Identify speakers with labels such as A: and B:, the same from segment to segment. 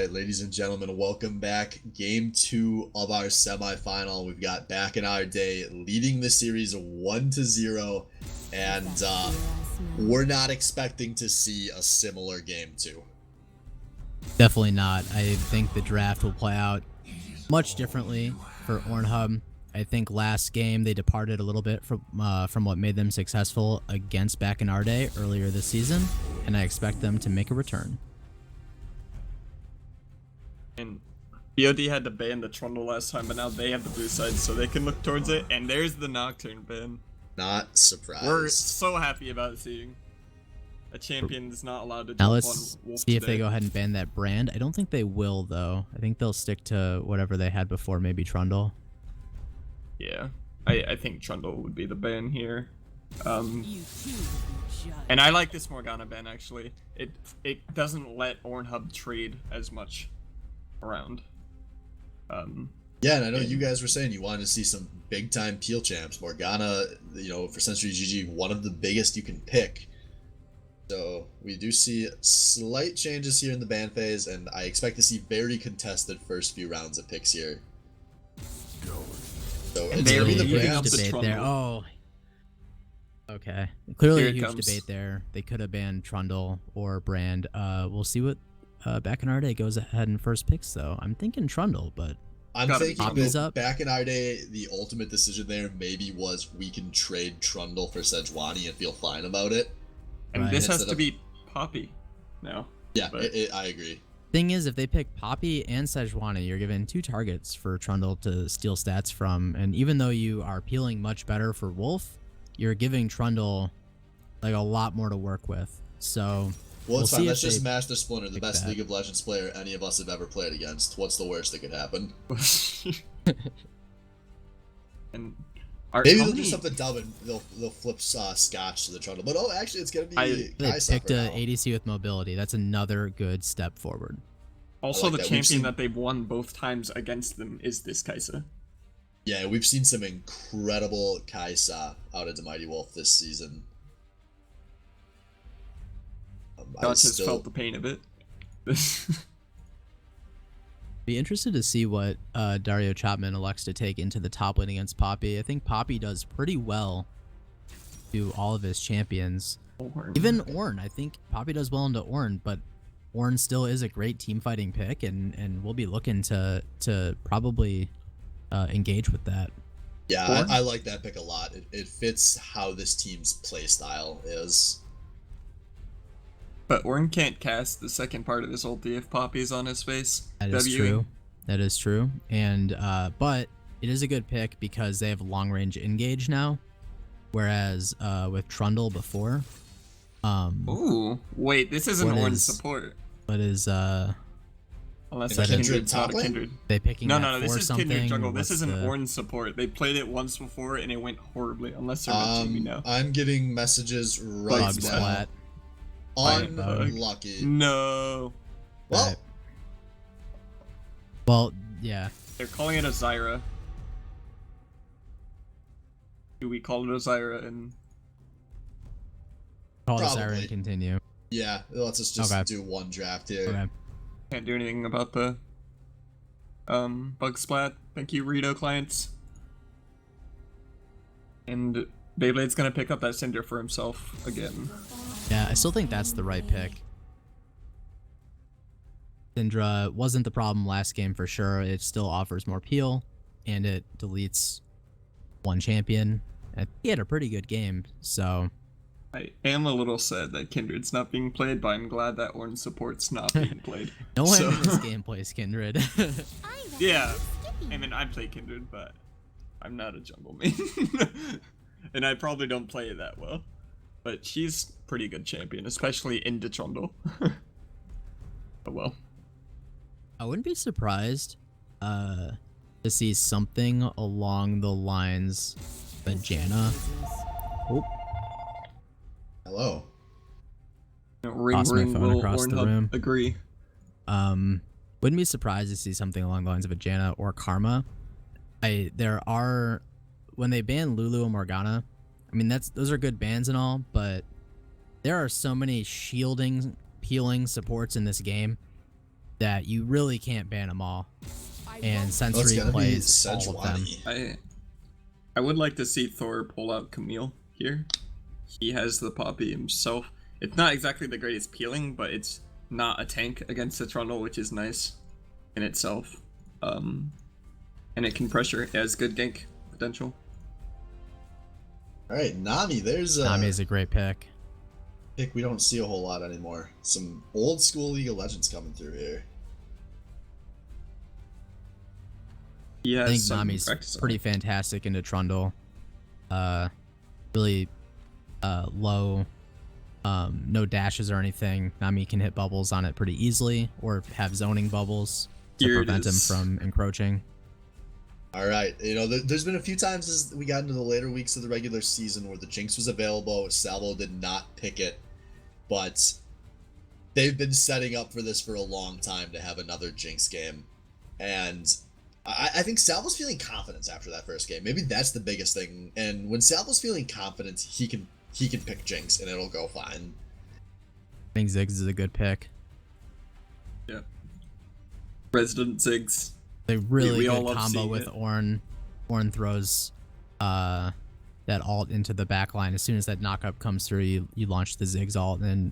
A: right, ladies and gentlemen, welcome back. Game 2 of our semifinal. We've got Back in Our Day leading the series 1-0, and we're not expecting to see a similar game 2.
B: Definitely not. I think the draft will play out much differently for Ornhub. I think last game they departed a little bit from what made them successful against Back in Our Day earlier this season, and I expect them to make a return.
C: And BioD had to ban the Trundle last time, but now they have the blue side, so they can look towards it. And there's the Nocturne ban.
A: Not surprised.
C: We're so happy about seeing a champion that's not allowed to jump
B: Now
C: on
B: let's
C: Wolf
B: see if
C: today.
B: they go ahead and ban that brand. I don't think they will, though. I think they'll stick to whatever they had before, maybe Trundle.
C: Yeah, I think Trundle would be the ban here. And I like this Morgana ban, actually. It doesn't let Ornhub trade as much around.
A: Yeah, and I know you guys were saying you wanted to see some big-time peel champs. Morgana, for Century GG, one of the biggest you can pick. So we do see slight changes here in the ban phase, and I expect to see very contested first few rounds of picks here. So
C: And
A: it's
C: they're
A: gonna be the
C: leading up
A: brands.
C: to
B: Debate there.
C: Trundle.
B: Oh, okay. Clearly
C: Here
B: a
C: it
B: huge
C: comes.
B: debate there. They could have banned Trundle or brand. We'll see what Back in Our Day goes ahead in first picks, though. I'm thinking Trundle, but
A: I'm
C: Gotta be
A: thinking
B: Trundle.
A: that
B: Up.
A: back in our day, the ultimate decision there maybe was we can trade Trundle for Sejuani and feel fine about it.
C: And
B: Right.
C: this has
A: Instead
C: to
A: of-
C: be Poppy now.
A: Yeah,
C: But-
A: I agree.
B: thing is, if they pick Poppy and Sejuani, you're given 2 targets for Trundle to steal stats from, and even though you are peeling much better for Wolf, you're giving Trundle like a lot more to work with. So
A: Well, it's
B: We'll
A: fine.
B: see
A: Let's
B: if
A: just
B: they
A: Master Splinter, the
B: pick
A: best
B: that.
A: League of Legends player any of us have ever played against. What's the worst that could happen?
C: And
A: Maybe
C: how
A: they'll do
C: many-
A: something dumb and they'll flip Scotch to the Trundle. But actually, it's gonna be
C: I-
B: they
A: Kaisa
B: picked
A: for
B: a
A: now.
B: ADC with mobility. That's another good step forward.
C: Also,
A: I like
C: the
A: that. We've
C: champion
A: seen-
C: that they've won both times against them is this Kaisa.
A: Yeah, we've seen some incredible Kaisa out of the Mighty Wolf this season.
C: Dutch has felt the pain of it.
B: Be interested to see what Dario Chapman elects to take into the top lane against Poppy. I think Poppy does pretty well to all of his champions. Even Ornn, I think Poppy does well into Ornn, but Ornn still is a great team fighting pick, and we'll be looking to probably engage with that.
A: Yeah,
C: Ornn?
A: I like that pick a lot. It fits how this team's play style is.
C: But Ornn can't cast the second part of his ulti if Poppy's on his face.
B: That is
C: Wing.
B: true. That is true. And but it is a good pick because they have long range engage now, whereas with Trundle before,
C: Ooh, wait, this isn't
B: What
C: Ornn
B: is-
C: support.
B: what is
C: Unless
A: Is
C: the
A: that Kindred
C: Kindred's not
A: top
C: a
A: lane?
C: Kindred.
B: they picking
C: No,
B: that
C: no, this
B: for
C: is
B: something?
C: Kindred jungle. This
B: What's
C: isn't
B: the-
C: Ornn support. They played it once before and it went horribly. Unless they're mentioning me now.
A: I'm getting messages right
B: Bug
A: now.
B: splat.
A: Unlucky.
C: No.
A: Well,
B: Right. Well, yeah.
C: They're calling it a Zyra. Do we call it a Zyra? And
B: Call the
A: Probably.
B: siren. Continue.
A: yeah, let's just
B: Okay.
A: do one draft here.
B: Okay.
C: can't do anything about the bug splat. Thank you, Rito clients. And Beyblade's gonna pick up that Cinder for himself again.
B: Yeah, I still think that's the right pick. Syndra wasn't the problem last game for sure. It still offers more peel, and it deletes one champion. He had a pretty good game, so
C: I am a little sad that Kindred's not being played, but I'm glad that Ornn support's not being played.
B: no one
C: So-
B: in this game plays Kindred.
C: Yeah, I mean, I play Kindred, but I'm not a jungle main. And I probably don't play it that well. But she's pretty good champion, especially into Trundle. Oh well.
B: I wouldn't be surprised to see something along the lines of Janna. Oh,
A: Hello.
C: Ring
B: Toss my
C: ring
B: phone
C: will
B: across the
C: Ornhub
B: room.
C: agree.
B: wouldn't be surprised to see something along the lines of a Janna or Karma. When they ban Lulu and Morgana, I mean those are good bans and all, but there are so many shielding, peeling supports in this game that you really can't ban them all. And
A: It's
B: Sensory
A: gonna be
B: plays all of them.
A: Sejuani.
C: I would like to see Thor pull out Camille here. He has the Poppy himself. It's not exactly the greatest peeling, but it's not a tank against the Trundle, which is nice in itself. And it can pressure. It has good gank potential.
A: All right, Nami. There's
B: Nami is a great pick.
A: pick we don't see a whole lot anymore. Some old school League of Legends coming through here.
B: I think Nami's pretty fantastic into Trundle. Really low, no dashes or anything. Nami can hit bubbles on it pretty easily, or have zoning bubbles to prevent him from encroaching.
A: All right, you know, there's been a few times as we got into the later weeks of the regular season where the Jinx was available. Salvo did not pick it, but they've been setting up for this for a long time to have another Jinx game, and I think Salvo's feeling confidence after that first game. Maybe that's the biggest thing. And when Salvo's feeling confident, he can pick Jinx and it'll go fine.
B: I think Ziggs is a good pick.
C: Yeah. Resident Ziggs.
B: A really good combo with Ornn. Ornn throws that ult into the back line. As soon as that knockup comes through, you launch the Ziggs ult, and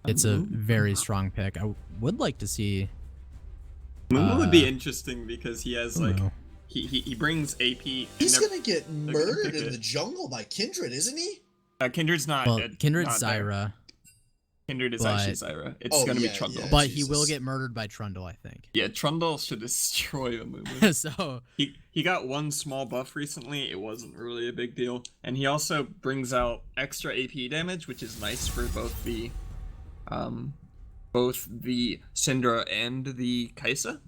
B: it's a very strong pick. I would like to see...
C: Mumu would be interesting because he has like he brings AP.
A: He's gonna get murdered in the jungle by Kindred, isn't he?
C: Kindred's not.
B: Well, Kindred's Zyra.
C: Kindred is actually Zyra. It's gonna be Trundle.
A: Yeah,
B: but he will get murdered by Trundle, I think.
C: Yeah, Trundle should destroy a Mumu.
B: So
C: he got one small buff recently. It wasn't really a big deal, and he also brings out extra AP damage, which is nice for both the Syndra and the Kai'Sa.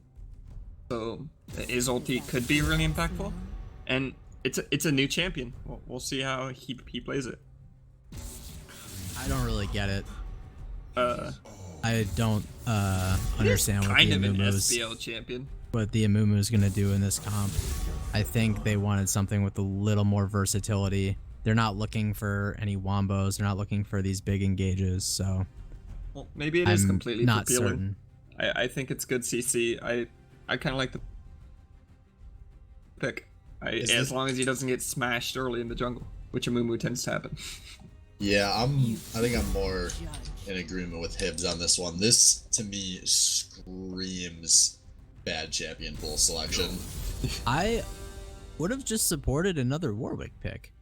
C: So his ulti could be really impactful, and it's a new champion. We'll see how he plays it.
B: I don't really get it. I don't understand what
C: SBL champion.
B: What the Amumu is gonna do in this comp. I think they wanted something with a little more versatility. They're not looking for any wombos. They're not looking for these big engages. So,
C: well, maybe it is completely
B: not
C: appealing.
B: certain.
C: I think it's good CC. I kind of like the pick. As long as he doesn't get smashed early in the jungle, which Amumu tends to happen.
A: Yeah, I think I'm more in agreement with Hibbs on this one. This to me screams bad champion pool selection.
B: I would have just supported another Warwick pick.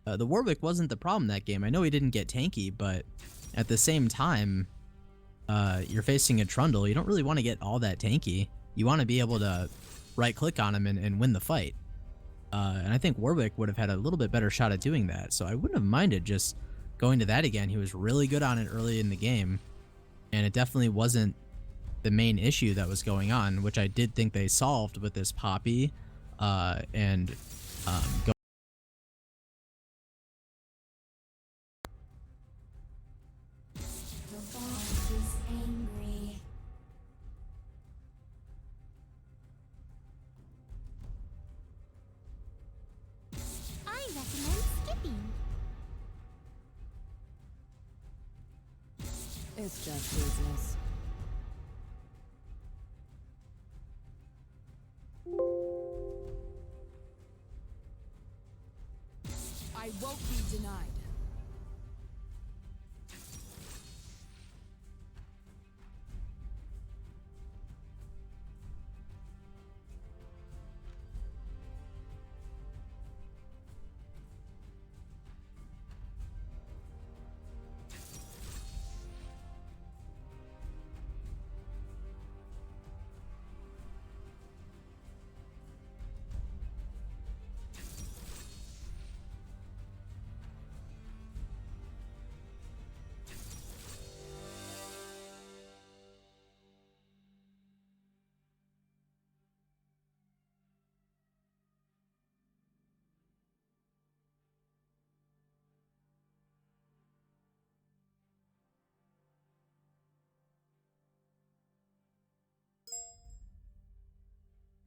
B: The Warwick wasn't the problem that game. I know he didn't get tanky, but at the same time, you're facing a Trundle. You don't really want to get all that tanky. You want to be able to right-click on him and win the fight. And I think Warwick would have had a little bit better shot at doing that. So I wouldn't have minded just going to that again. He was really good on it early in the game. And it definitely wasn't the main issue that was going on, which I did think they solved with this Poppy and go.
D: It's just business. I won't be denied.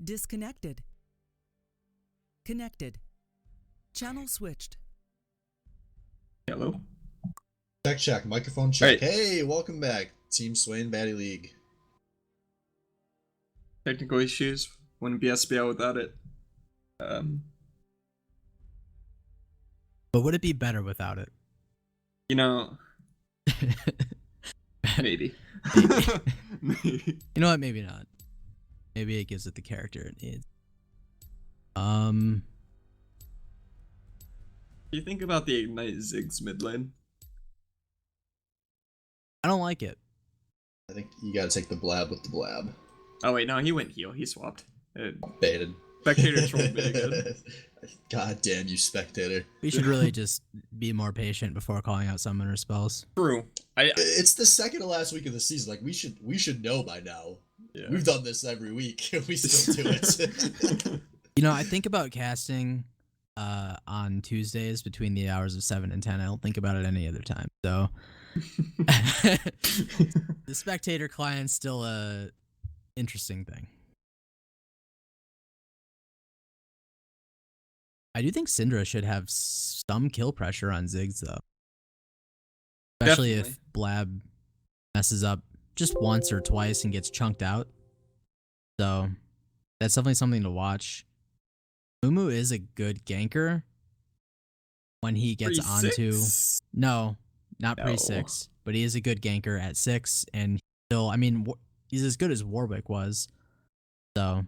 E: Disconnected. Connected. Channel switched.
C: Hello.
A: Check. Microphone check.
C: Right.
A: Hey, welcome back, Team Swain Baddie League.
C: technical issues. Wouldn't be SBL without it.
B: But would it be better without it?
C: You know, maybe.
B: Maybe.
C: Maybe.
B: You know what? Maybe not. Maybe it gives it the character it needs. Do
C: you think about the Ignite Ziggs mid lane?
B: I don't like it.
A: I think you gotta take the blab with the blab.
C: Oh wait, no, he went heal. He swapped.
A: Baited.
C: Spectator trolled me again.
A: God damn you, spectator.
B: We should really just be more patient before calling out summoner spells.
C: True.
A: It's the second to last week of the season. Like we should know by now.
C: Yeah.
A: We've done this every week. We still do it.
B: You know, I think about casting on Tuesdays between the hours of 7 and 10. I don't think about it any other time. So the spectator client's still a interesting thing. I do think Syndra should have some kill pressure on Ziggs though. Especially
C: Definitely.
B: if Blab messes up just once or twice and gets chunked out. So that's definitely something to watch. Mumu is a good ganker when he gets onto... No, not pre-6, but he is a good ganker at 6, and still, I mean, he's as good as Warwick was. So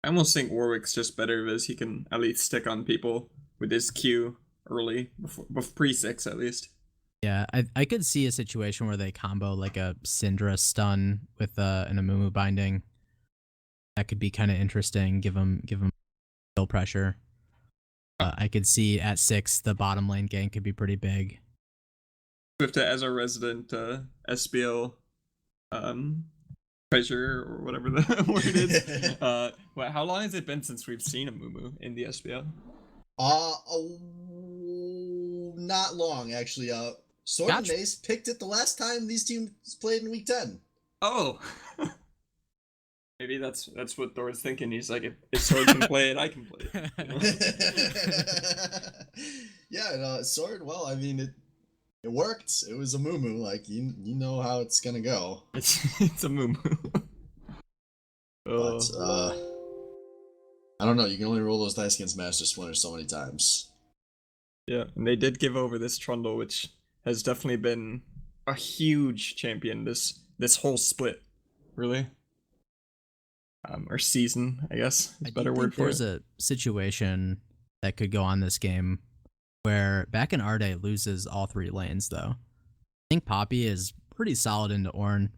C: I almost think Warwick's just better because he can at least stick on people with his Q early, before pre-6 at least.
B: yeah, I could see a situation where they combo like a Syndra stun with an Amumu binding. That could be kind of interesting. Give him kill pressure. I could see at 6 the bottom lane gank could be pretty big.
C: Swift as our resident SBL treasure or whatever the word is. How long has it been since we've seen a Mumu in the SBL?
A: Not long actually. Sword and Mace picked it the last time these teams played in week 10.
C: Oh. Maybe that's what Thor's thinking. He's like, if Sword can play it, I can play it. You know?
A: Yeah, Sword. Well, I mean, it worked. It was a Mumu. Like you know how it's gonna go.
C: It's a Mumu.
A: But I don't know. You can only roll those dice against Master Splinter so many times.
C: Yeah, and they did give over this Trundle, which has definitely been a huge champion this whole split, really. Or season, I guess. Is a better word for it.
B: There's a situation that could go on this game where back in Arde loses all 3 lanes, though. I think Poppy is pretty solid into Ornn.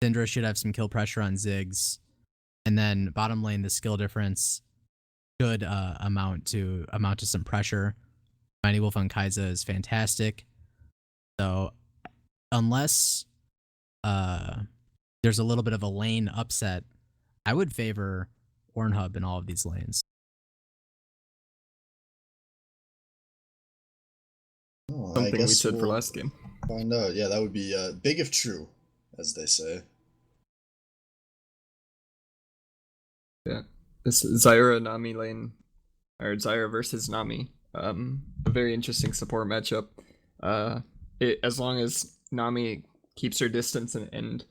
B: Syndra should have some kill pressure on Ziggs. And then bottom lane, the skill difference should amount to some pressure. Mighty Wolf on Kai'Sa is fantastic. So unless there's a little bit of a lane upset, I would favor Ornhub in all of these lanes.
A: Oh,
C: Something we said for last game.
A: Find out. Yeah, that would be big if true, as they say.
C: Yeah, this Zyra Nami lane, or Zyra versus Nami. A very interesting support matchup. As long as Nami keeps her distance and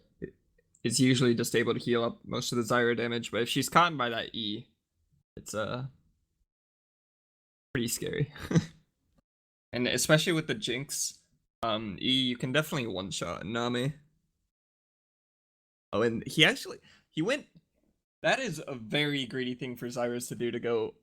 C: is usually just able to heal up most of the Zyra damage, but if she's caught by that E, it's pretty scary. And especially with the Jinx, E, you can definitely one-shot Nami. Oh, and he went. That is a very greedy thing for Zyra to do, to go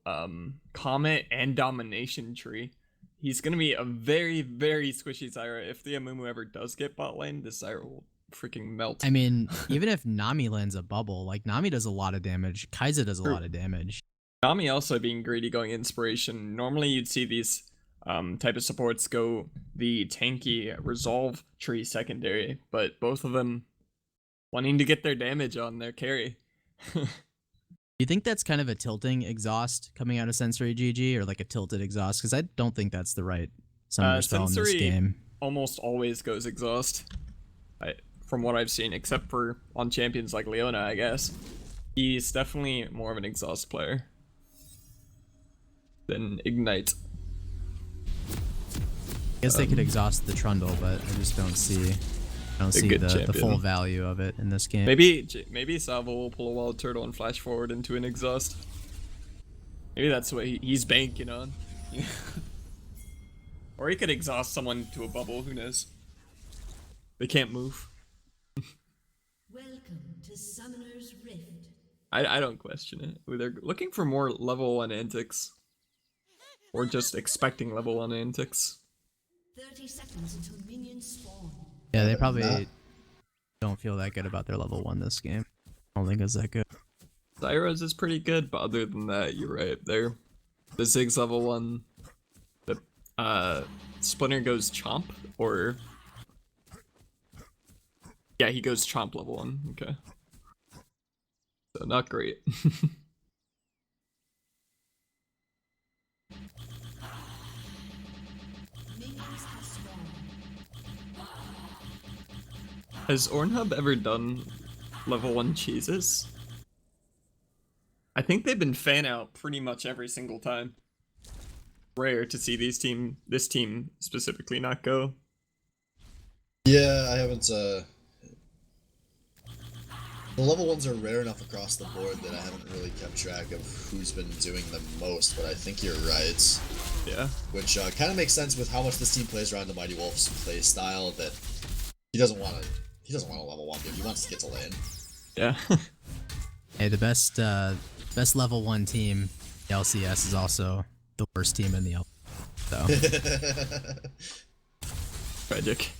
C: Comet and Domination Tree. He's gonna be a very, very squishy Zyra. If the Amumu ever does get bot lane, this Zyra will freaking melt.
B: I mean, even if Nami lands a bubble, like Nami does a lot of damage. Kai'Sa does a lot of damage.
C: Nami also being greedy, going Inspiration. Normally you'd see these type of supports go the tanky Resolve Tree secondary, but both of them wanting to get their damage on their carry.
B: Do you think that's kind of a tilting exhaust coming out of Sensory GG, or like a tilted exhaust? Because I don't think that's the right summoner spell in this game.
C: Almost always goes exhaust, from what I've seen, except for on champions like Leona, I guess. He's definitely more of an exhaust player than Ignite.
B: I guess they could exhaust the Trundle, but I just don't see I don't see the full value of it in this game.
C: Maybe Salvo will pull a wild turtle and flash forward into an exhaust. Maybe that's what he's banking on. Or he could exhaust someone to a bubble, who knows? They can't move.
F: Welcome to Summoner's Rift.
C: I don't question it. They're looking for more level 1 antics. Or just expecting level 1 antics.
F: 30 seconds until minions spawn.
B: Yeah, they probably don't feel that good about their level 1 this game. I don't think it's that good.
C: Zyra's is pretty good, but other than that, you're right. The Ziggs level 1. The Splinter goes Chomp, or... Yeah, he goes Chomp level 1, okay. So, not great. Has Ornhub ever done level 1 cheeses? I think they've been fan out pretty much every single time. Rare to see this team specifically not go.
A: Yeah, I haven't, the level 1s are rare enough across the board that I haven't really kept track of who's been doing them most, but I think you're right.
C: Yeah.
A: Which kind of makes sense with how much this team plays around the Mighty Wolf's play style, that he doesn't want to level 1 dude, he wants to get to lane.
C: Yeah.
B: Hey, the best level 1 team, the LCS, is also the worst team in the L. So.
C: Tragic.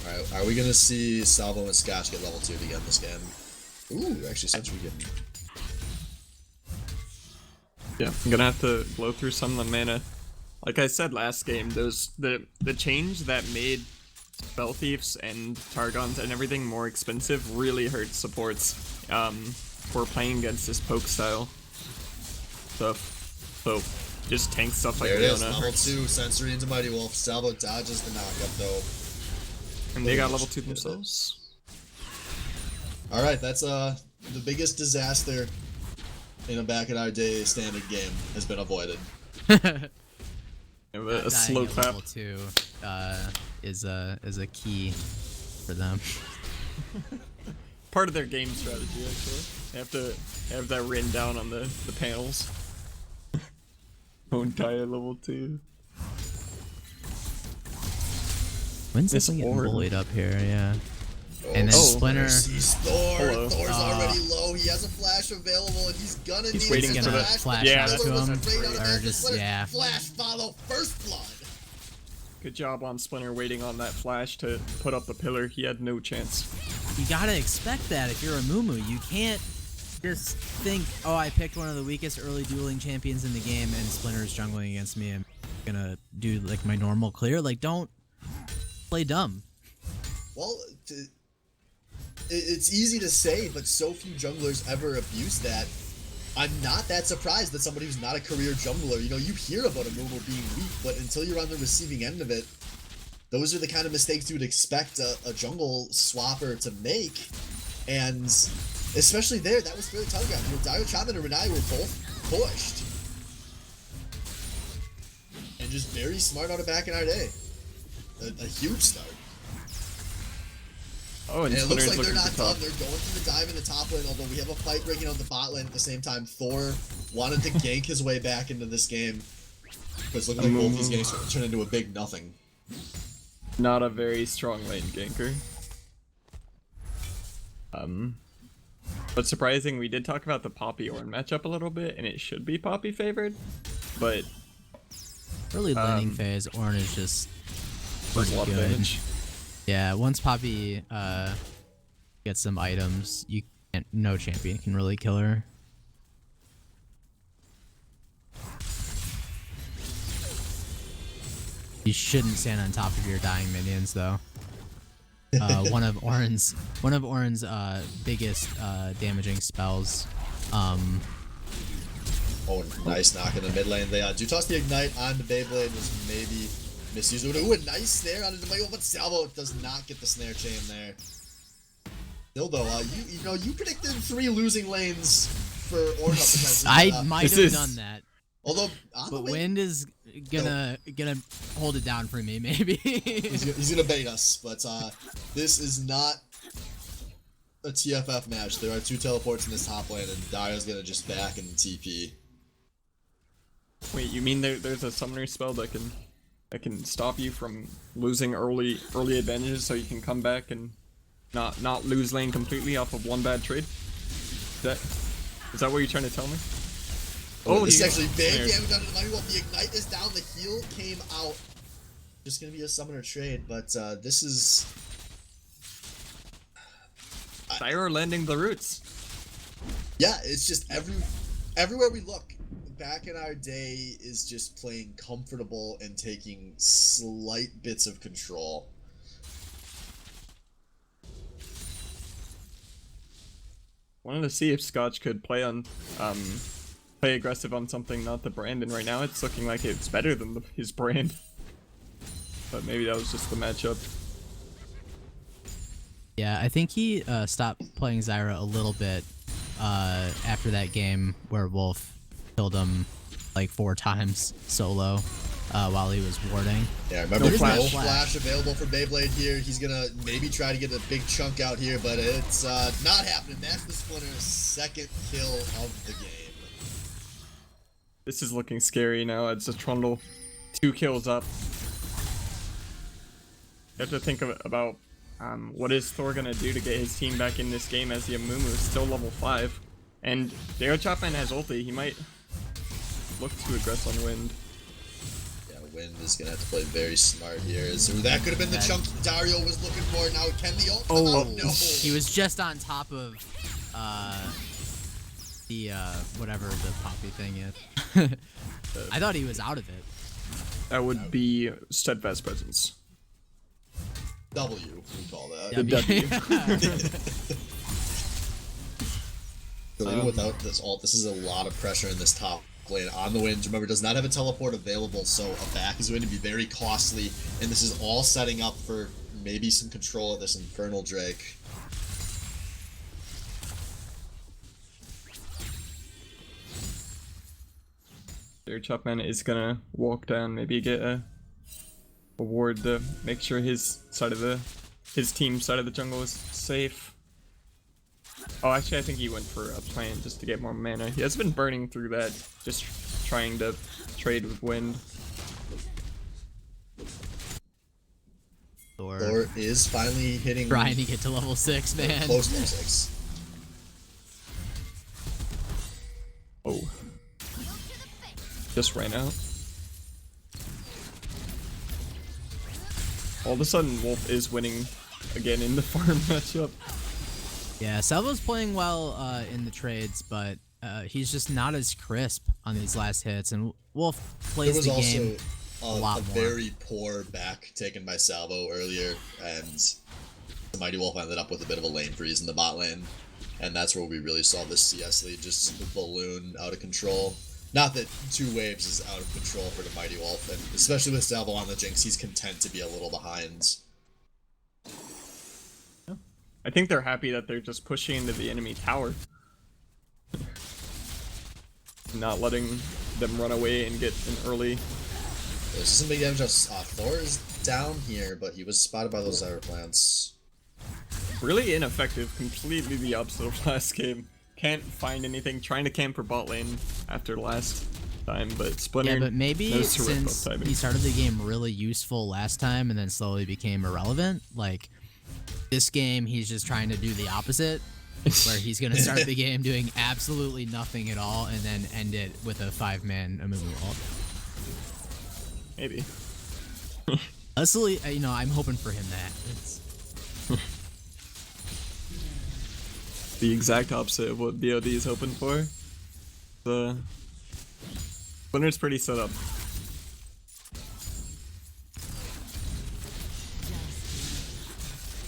A: Alright, are we gonna see Salvo and Scotch get level 2 again this game? Ooh, actually, since we get...
C: Yeah, I'm gonna have to blow through some of the mana. Like I said last game, the change that made Spell Thieves and Targons and everything more expensive really hurt supports for playing against this poke style stuff. So just tank stuff like
A: There it is,
C: Leona
A: level
C: hurts.
A: 2, Sensory into Mighty Wolf. Salvo dodges the knockup though.
C: And they got level 2 themselves.
A: Alright, that's the biggest disaster in a back in our day standard game has been avoided.
C: A slow clap.
B: Level 2 is a key for them.
C: Part of their game strategy, actually. They have to have that written down on the panels. Don't die at level 2.
B: When's
C: This
B: this getting
C: Ornn.
B: bullied up here? Yeah. And then
A: Oh,
B: Splinter.
A: He's Thor.
C: Hello.
A: Thor's already low. He has a flash available, and he's gonna
C: He's
A: need
C: waiting
A: his
C: for the
A: flash.
C: Yeah,
B: out
C: that's
B: to
C: what
B: him,
C: was great.
B: or just yeah.
A: Flash follow first blood.
C: Good job on Splinter waiting on that flash to put up the pillar. He had no chance.
B: You gotta expect that if you're a Mumu. You can't just think, oh, I picked one of the weakest early dueling champions in the game, and Splinter's jungling against me. I'm gonna do like my normal clear. Like, don't play dumb.
A: Well, it's easy to say, but so few junglers ever abuse that. I'm not that surprised that somebody who's not a career jungler, you know, you hear about a Mumu being weak, but until you're on the receiving end of it, those are the kind of mistakes you would expect a jungle swapper to make. And especially there, that was really telegraphed. You know, Dio Chapman and Renai were both pushed. And just very smart on it back in our day. A huge start.
C: Oh, and
A: And it looks
C: Splinter's
A: like they're
C: looking
A: not
C: for top.
A: done. They're going through the dive in the top lane, although we have a fight breaking out the bot lane at the same time. Thor wanted to gank his way back into this game. Because looking like both these games turn into a big nothing.
C: Not a very strong lane ganker. But surprising, we did talk about the Poppy Ornn matchup a little bit, and it should be Poppy favored, but
B: Early laning phase, Ornn is just
C: there's a lot of
B: good.
C: damage.
B: Yeah, once Poppy gets some items, no champion can really kill her. You shouldn't stand on top of your dying minions, though. One of Ornn's biggest damaging spells.
A: Oh, nice knock in the mid lane. They do toss the ignite on the Beyblade was maybe misused. Ooh, a nice snare on the Michael, but Salvo does not get the snare chain there. Still though, you predicted 3 losing lanes for Ornn.
B: I might have done that.
A: Although, on the
B: But
A: way,
B: Wind is gonna hold it down for me, maybe.
A: he's gonna bait us. But this is not a TFF match. There are 2 teleports in this top lane, and Dario's gonna just back and TP.
C: Wait, you mean there's a summoner spell that can stop you from losing early advantages, so you can come back and not lose lane completely off of one bad trade? Is that what you're trying to tell me?
A: Oh, this is actually big damage onto the Mighty Wolf. The Ignite is down. The heal came out. Just gonna be a summoner trade, but this is...
C: Zyra landing the roots.
A: Yeah, it's just everywhere we look, back in our day is just playing comfortable and taking slight bits of control.
C: Wanted to see if Scotch could play aggressive on something, not the brand, and right now it's looking like it's better than his brand. But maybe that was just the matchup.
B: Yeah, I think he stopped playing Zyra a little bit after that game where Wolf killed him like 4 times solo while he was warding.
A: Yeah, remember,
C: No
A: flash.
C: flash.
A: Available for Beyblade here. He's gonna maybe try to get a big chunk out here, but it's not happening. That's the Splinter's 2nd kill of the game.
C: This is looking scary now. It's a Trundle 2 kills up. You have to think about what is Thor gonna do to get his team back in this game, as the Amumu is still level 5. And Dario Chopman has ulti. He might look to aggress on Wind.
A: Yeah, Wind is gonna have to play very smart here. So that could have been the chunk Dario was looking for. Now can the ult come out? No.
B: He was just on top of the whatever the poppy thing is. I thought he was out of it.
C: That would be Steadfast Presence.
A: W, we call that.
C: The W.
A: So even without this ult, this is a lot of pressure in this top lane on the Wind. Remember, does not have a teleport available, so a back is going to be very costly, and this is all setting up for maybe some control of this Infernal Drake.
C: Dario Chopman is gonna walk down, maybe get a ward to make sure his team side of the jungle is safe. Oh, actually, I think he went for a plan just to get more mana. He has been burning through that, just trying to trade with Wind.
A: Thor is finally hitting...
B: Trying to get to level 6, man.
A: Close to level 6.
C: Oh. Just ran out. All of a sudden, Wolf is winning again in the farm matchup.
B: Yeah, Salvo's playing well in the trades, but he's just not as crisp on these last hits, and Wolf plays the game a lot more.
A: Very poor back taken by Salvo earlier, and the Mighty Wolf ended up with a bit of a lane freeze in the bot lane, and that's where we really saw this CS lead just balloon out of control. Not that 2 waves is out of control for the Mighty Wolf, and especially with Salvo on the Jinx, he's content to be a little behind.
C: I think they're happy that they're just pushing into the enemy tower. Not letting them run away and get an early...
A: There's some big damage. Thor is down here, but he was spotted by those Zyra plants.
C: Really ineffective, completely the opposite of last game. Can't find anything, trying to camp for bot lane after last time, but Splinter...
B: Yeah, but maybe
C: knows to rip
B: since
C: up timing.
B: he started the game really useful last time and then slowly became irrelevant, like, this game he's just trying to do the opposite, where he's going to start the game doing absolutely nothing at all and then end it with a 5-man Amumu ult.
C: Maybe.
B: Honestly, you know, I'm hoping for him that. It's...
C: The exact opposite of what BioD is hoping for. The Splinter's pretty set up.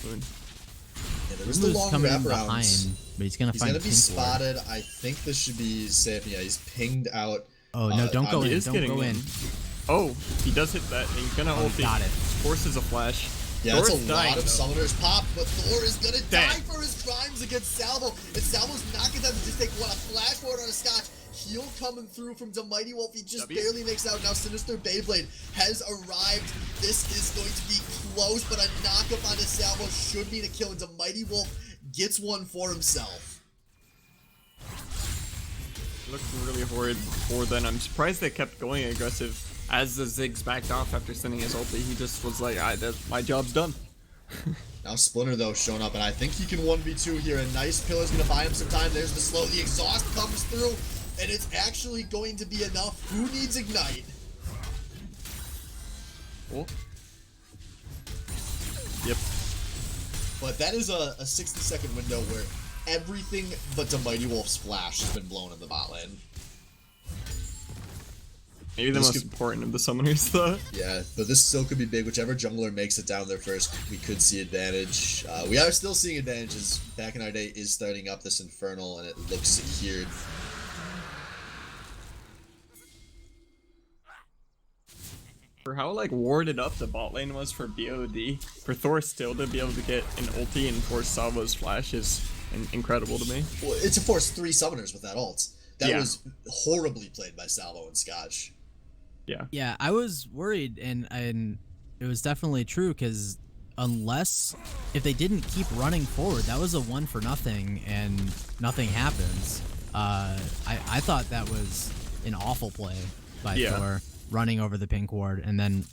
A: Yeah, there was the long
B: coming
A: wraparound.
B: behind, but he's gonna find.
A: He's gonna be spotted. I think this should be safe. Yeah, he's pinged out.
B: Oh no! Don't go in!
C: is
B: Don't
C: getting
B: go in!
C: Oh, he does hit that. And he's gonna ult.
B: Got it.
C: Forces a flash.
A: Yeah, that's
C: Thor's
A: a
C: dying,
A: lot of
C: though.
A: summoners pop, but Thor is gonna die
C: Dead.
A: for his crimes against Salvo. And Salvo's not gonna have to just take a flash forward on a Scotch. peel coming through from the Mighty Wolf. He just
C: W.
A: barely makes out. Now Sinister Beyblade has arrived. This is going to be close, but a knockup on his salvo should mean a kill. And the Mighty Wolf gets one for himself.
C: Looked really horrid before then. I'm surprised they kept going aggressive. As the Ziggs backed off after sending his ulti, he just was like, my job's done.
A: Now Splinter, though, showing up, and I think he can 1v2 here. A nice pillar's going to buy him some time. There's the slow. The exhaust comes through, and it's actually going to be enough. Who needs Ignite?
C: Oh. Yep.
A: But that is a 60-second window where everything but the Mighty Wolf splash has been blown in the bot lane.
C: Maybe the most important of the summoners, though.
A: Yeah, but this still could be big. Whichever jungler makes it down there first, we could see advantage. We are still seeing advantages. Back in our day is starting up this Infernal, and it looks secured.
C: For how, like, warded up the bot lane was for BioD, for Thor still to be able to get an ulti and force Salvo's flash is incredible to me.
A: Well, it's a force 3 summoners with that ult. That
C: Yeah.
A: was horribly played by Salvo and Scotch.
C: Yeah.
B: Yeah, I was worried, and it was definitely true, because if they didn't keep running forward, that was a 1 for nothing, and nothing happens. I thought that was an awful play by Thor, running over the pink ward. And then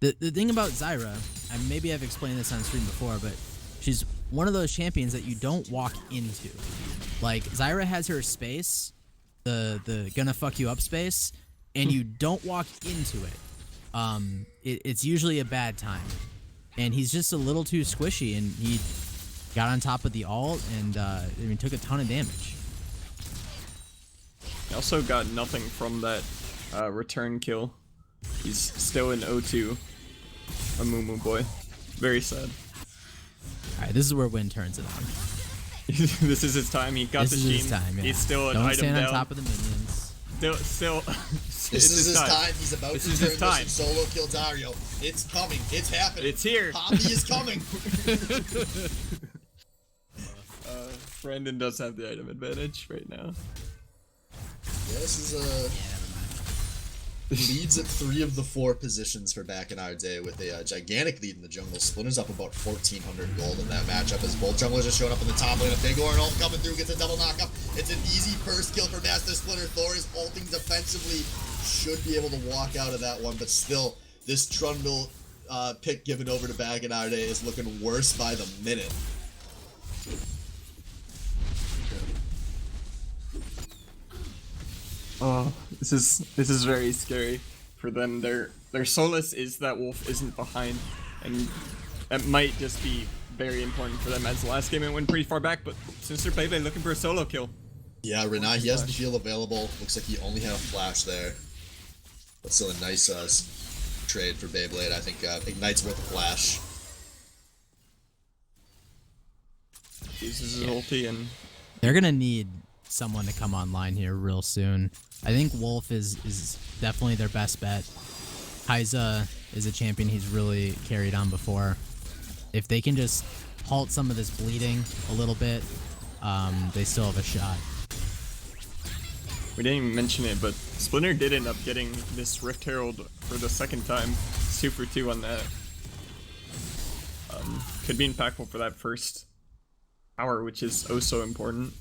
B: the thing about Zyra, and maybe I've explained this on stream before, but she's one of those champions that you don't walk into. Like, Zyra has her space, the gonna fuck you up space, and you don't walk into it. It's usually a bad time. And he's just a little too squishy, and he got on top of the ult and took a ton of damage.
C: He also got nothing from that return kill. He's still in O2. A Moo boy. Very sad.
B: Alright, this is where Win turns it on.
C: This is his time. He got the Sheen. He's still an
B: Don't
C: item
B: stand
C: down.
B: on top of the minions.
C: Still.
A: This is his time. He's about to turn this and solo kill Dario. It's coming. It's happening.
C: It's here.
A: Poppy is coming.
C: Brandon does have the item advantage right now.
A: Yeah, this is leads at 3 of the 4 positions for back in our day with a gigantic lead in the jungle. Splinter's up about 1,400 gold in that matchup as both junglers are showing up in the top lane. A big Ornal coming through, gets a double knockup. It's an easy first kill for Master Splinter. Thor is ulting defensively. Should be able to walk out of that one, but still, this Trundle pick given over to back in our day is looking worse by the minute.
C: Oh, this is very scary for them. Their solace is that Wolf isn't behind, and that might just be very important for them, as the last game it went pretty far back, but Sinister Beyblade looking for a solo kill.
A: Yeah, Renai, he has the shield available. Looks like he only had a flash there. But still a nice trade for Beyblade. I think Ignite's worth a flash.
C: Uses his ulti, and
B: They're gonna need someone to come online here real soon. I think Wolf is definitely their best bet. Kai'Sa is a champion he's really carried on before. If they can just halt some of this bleeding a little bit, they still have a shot.
C: we didn't even mention it, but Splinter did end up getting this Rift Herald for the second time. 2 for 2 on that. Could be impactful for that first hour, which is oh so important.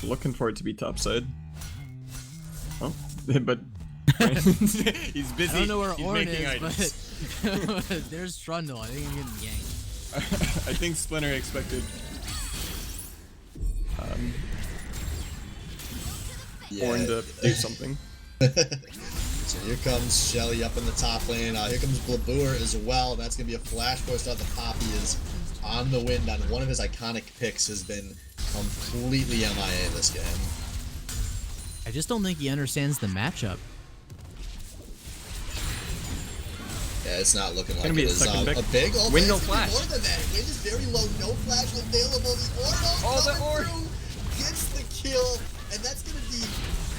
C: Looking for it to be topside. Oh, but he's busy.
B: I don't know where
C: he's
B: Ornn
C: making
B: is,
C: items.
B: but there's Trundle. I think I'm getting ganked.
C: I think Splinter expected. Ornn to do something.
A: So here comes Shelly up in the top lane. Here comes Blabour as well. That's going to be a flash burst out. The Poppy is on the wind on one of his iconic picks. Has been completely MIA this game.
B: I just don't think he understands the matchup.
A: Yeah, it's not looking like
C: Gonna be
A: it
C: a
A: is.
C: second pick.
A: A big ult.
C: Wind no
A: It's gonna be
C: flash.
A: More than that. Wind is very low. No flash available. The Ornal
C: the
A: coming through gets the kill, and that's going to be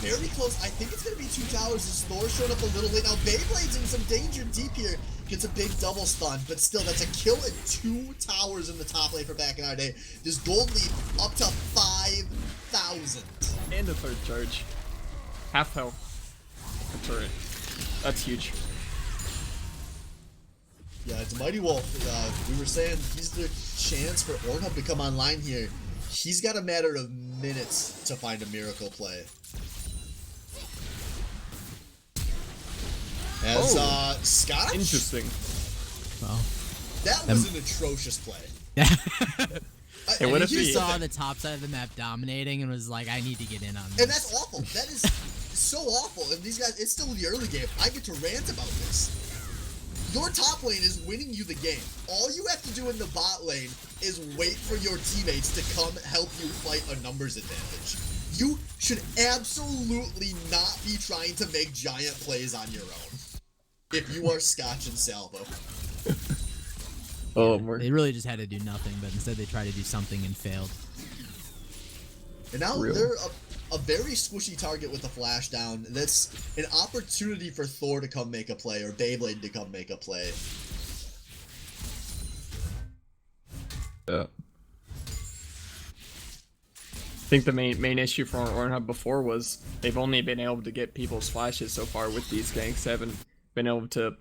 A: very close. I think it's going to be 2 towers as Thor showed up a little late. Now Beyblade's in some danger deep here. Gets a big double stun, but still, that's a kill at 2 towers in the top lane for back in our day. This gold lead up to 5 5,000.
C: And a third charge. Half health. A turret. That's huge.
A: Yeah, it's Mighty Wolf. We were saying he's the chance for Ornhub to come online here. He's got a matter of minutes to find a miracle play. As Scotch?
C: Interesting.
B: Well,
A: That was an atrocious play.
C: Hey, what if
B: you
C: he
B: saw the top side of the map dominating and was like, I need to get in on this.
A: And that's awful. That is so awful. And these guys, it's still the early game. I get to rant about this. Your top lane is winning you the game. All you have to do in the bot lane is wait for your teammates to come help you fight a numbers advantage. You should absolutely not be trying to make giant plays on your own. If you are Scotch and Salvo.
C: Oh,
B: They really just had to do nothing, but instead they tried to do something and failed.
A: And now they're a very squishy target with the flash down. That's an opportunity for Thor to come make a play or Beyblade to come make a play.
C: Yeah. I think the main issue for Ornhub before was they've only been able to get people's flashes so far with these ganks. They haven't been able to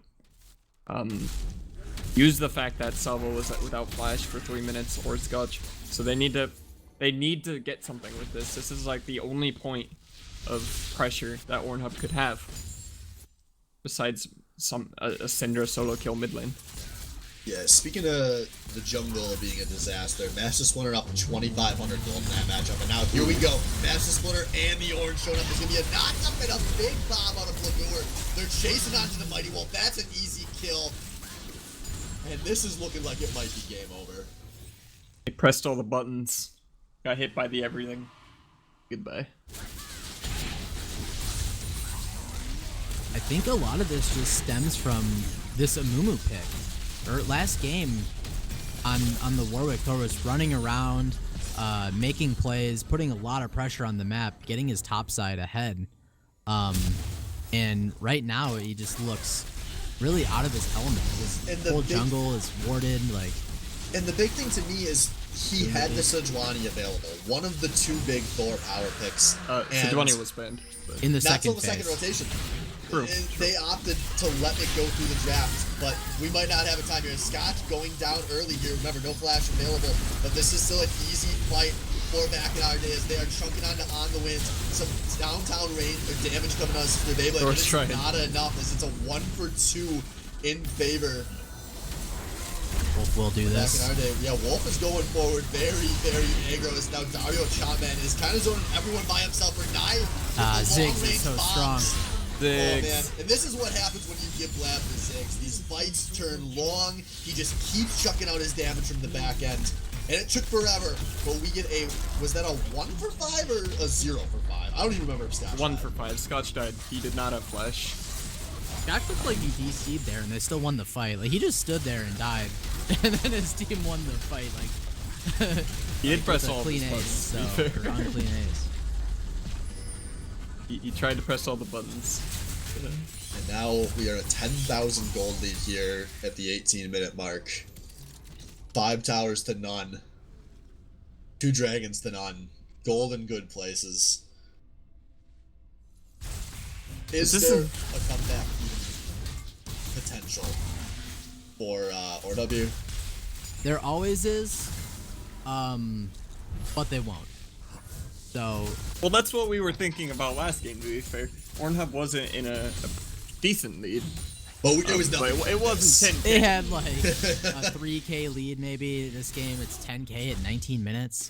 C: use the fact that Salvo was without flash for 3 minutes or Scotch. So they need to get something with this. This is like the only point of pressure that Ornhub could have, besides a Syndra solo kill mid lane.
A: Yeah, speaking of the jungle being a disaster, Master Splinter up 2,500 gold in that matchup, and now here we go. Master Splinter and the Orange showing up. There's going to be a knock-up and a big bomb out of Blagoor. They're chasing onto the Mighty Wolf. That's an easy kill. And this is looking like it might be game over.
C: They pressed all the buttons. Got hit by the everything. Goodbye.
B: I think a lot of this just stems from this Amumu pick. Last game on the Warwick, Thor was running around, making plays, putting a lot of pressure on the map, getting his top side ahead. And right now he just looks really out of his element. His whole jungle is warded, like.
A: And the big thing to me is he had the Sejuani available, one of the two big Thor power picks.
C: Sejuani was banned.
B: In the
A: not
B: second
A: till the second rotation.
C: True.
A: They opted to let it go through the draft, but we might not have a time here. Scotch going down early here. Remember, no flash available, but this is still an easy fight for back in our days. They are chunking on the winds. Some downtown range or damage coming on us for Beyblade, but it's not enough as it's a 1-for-2 in favor.
B: Wolf will do this.
A: Back in our day, yeah, Wolf is going forward very, very aggro. As now Dario Chapman is kind of zoning everyone by himself for 9.
B: Ziggs is so strong.
A: Oh man, and this is what happens when you give Blab the Ziggs. These fights turn long. He just keeps chucking out his damage from the back end. And it took forever, but we get a, was that a 1-for-5 or a 0-for-5? I don't even remember if Scotch
C: 1-for-5. Scotch died. He did not have flash.
B: Scotch looked like he DC'd there and they still won the fight. Like, he just stood there and died. And then his team won the fight, like.
C: He did press all
B: clean
C: the
B: ace,
C: buttons.
B: so, or unclean ace.
C: He tried to press all the buttons.
A: And now we are at 10,000 gold lead here at the 18-minute mark. 5 towers to none. 2 dragons to none. Gold in good places. Is there a comeback potential for ORW?
B: There always is, but they won't. So.
C: Well, that's what we were thinking about last game, to be fair. Ornhub wasn't in a decent lead.
A: But it was nothing.
C: It wasn't 10K.
B: They had like a 3K lead maybe. This game, it's 10K at 19 minutes.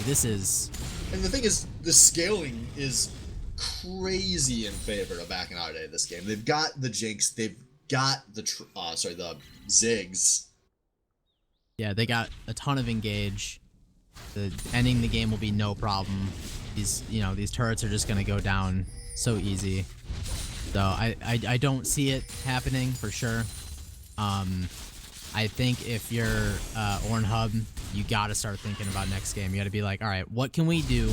B: This is.
A: And the thing is, the scaling is crazy in favor of back in our day. This game, they've got the Jinx, they've got the the Ziggs.
B: Yeah, they got a ton of engage. Ending the game will be no problem. These turrets are just gonna go down so easy. So I don't see it happening for sure. I think if you're Ornhub, you gotta start thinking about next game. You gotta be like, all right, what can we do?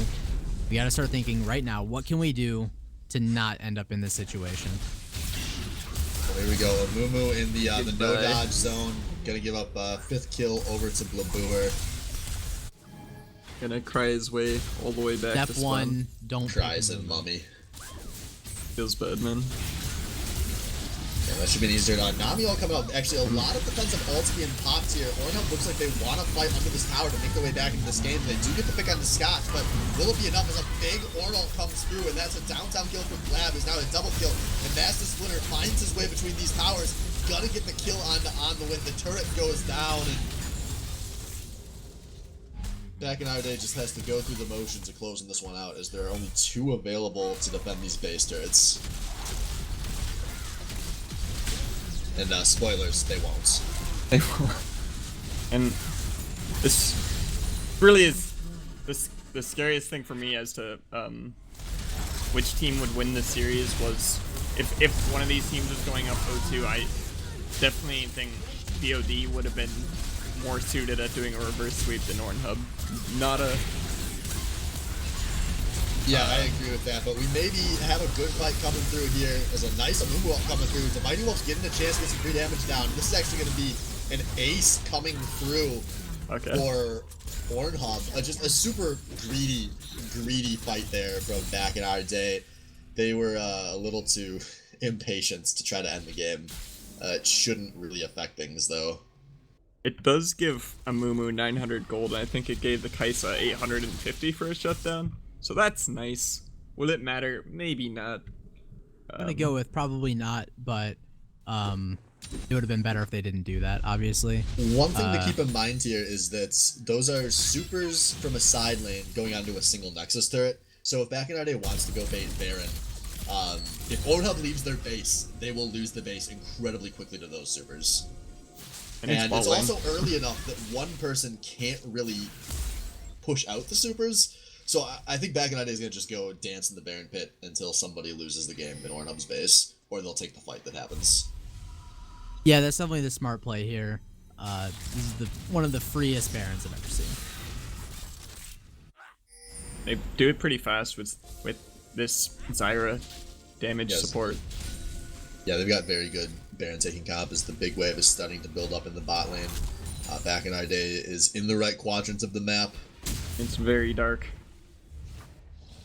B: We gotta start thinking right now. What can we do to not end up in this situation?
A: Well, here we go. Amumu in the no dodge zone, gonna give up 5th kill over to Blabour.
C: Gonna cry his way all the way back
B: Step
C: to
B: one, don't
A: Cries
B: pick
A: and mummy.
C: Feels bad, man.
A: Yeah, that should be easier done. Nami all coming out. Actually, a lot of defensive ults being popped here. Ornhub looks like they want to fight under this tower to make their way back into this game. They do get the pick on the Scotch, but will it be enough as a big Ornhub comes through, and that's a downtown kill from Blab, who's now a double kill. And Master Splinter finds his way between these towers. Gonna get the kill on the win. The turret goes down, and Back in our day just has to go through the motions of closing this one out, as there are only 2 available to defend these base turrets. And spoilers, they won't.
C: They won't. And this really is the scariest thing for me as to which team would win this series was if one of these teams was going up 0-2, I definitely think BioD would have been more suited at doing a reverse sweep than Ornhub. Not a...
A: Yeah, I agree with that, but we maybe have a good fight coming through here. There's a nice Amumu up coming through. The Mighty Wolf's getting a chance to get some free damage down. This is actually going to be an ace coming through for Ornhub. Just a super greedy fight there from back in our day. They were a little too impatient to try to end the game. It shouldn't really affect things, though.
C: It does give Amumu 900 gold, and I think it gave the Kaisa 850 for a shutdown. So that's nice. Will it matter? Maybe not.
B: I'm gonna go with probably not, but it would have been better if they didn't do that, obviously.
A: One thing to keep in mind here is that those are supers from a side lane going onto a single Nexus turret. So if Back in our Day wants to go bait Baron, if Ornhub leaves their base, they will lose the base incredibly quickly to those supers. And it's also early enough that one person can't really push out the supers. So I think Back in our Day is going to just go dance in the Baron pit until somebody loses the game in Ornhub's base, or they'll take the fight that happens.
B: Yeah, that's definitely the smart play here. This is one of the freest Barons I've ever seen.
C: They do it pretty fast with this Zyra damage support.
A: Yeah, they've got very good Baron taking comp as the big wave is starting to build up in the bot lane. Back in our Day is in the right quadrant of the map.
C: It's very dark.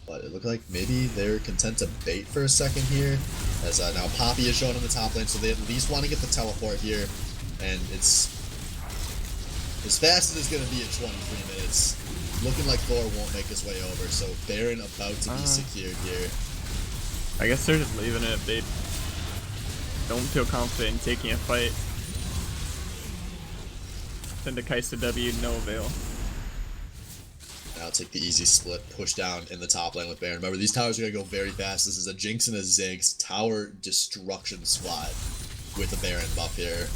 A: But it looked like maybe they're content to bait for a second here, as now Poppy is shown on the top lane, so they at least want to get the teleport here, and it's as fast as it's going to be at 23 minutes. Looking like Thor won't make his way over, so Baron about to be secured here.
C: I guess they're just leaving it if they don't feel confident in taking a fight. Send a Kaisa W, no avail.
A: Now take the easy split, push down in the top lane with Baron. Remember, these towers are going to go very fast. This is a Jinx and a Ziggs tower destruction squad with a Baron buff here.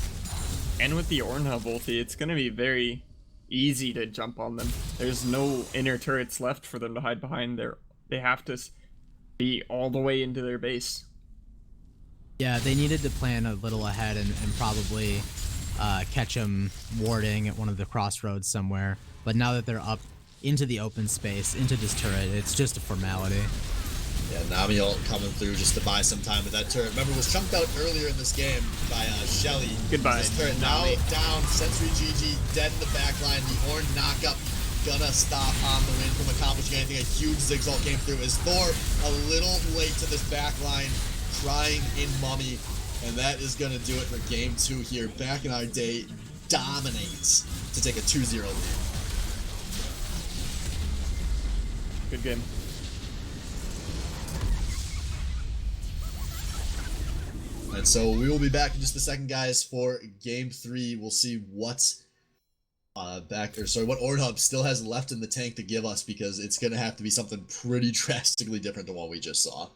C: And with the Ornhub ulti, it's going to be very easy to jump on them. There's no inner turrets left for them to hide behind. They have to be all the way into their base.
B: Yeah, they needed to plan a little ahead and probably catch them warding at one of the crossroads somewhere. But now that they're up into the open space, into this turret, it's just a formality.
A: Yeah, Nami ult coming through just to buy some time with that turret. Remember, it was chunked out earlier in this game by Shelly.
C: Goodbye,
A: This turret now down, Sentry GG, dead in the backline. The Ornn knockup gonna stop on the win from accomplishing anything. A huge Ziggs ult came through as Thor a little late to this backline, trying in Mummy. And that is gonna do it for game 2 here. Back in our Day dominates to take a 2-0 lead.
C: Good game.
A: And so we will be back in just a second, guys, for game 3. We'll see what what Ornhub still has left in the tank to give us, because it's gonna have to be something pretty drastically different than what we just saw.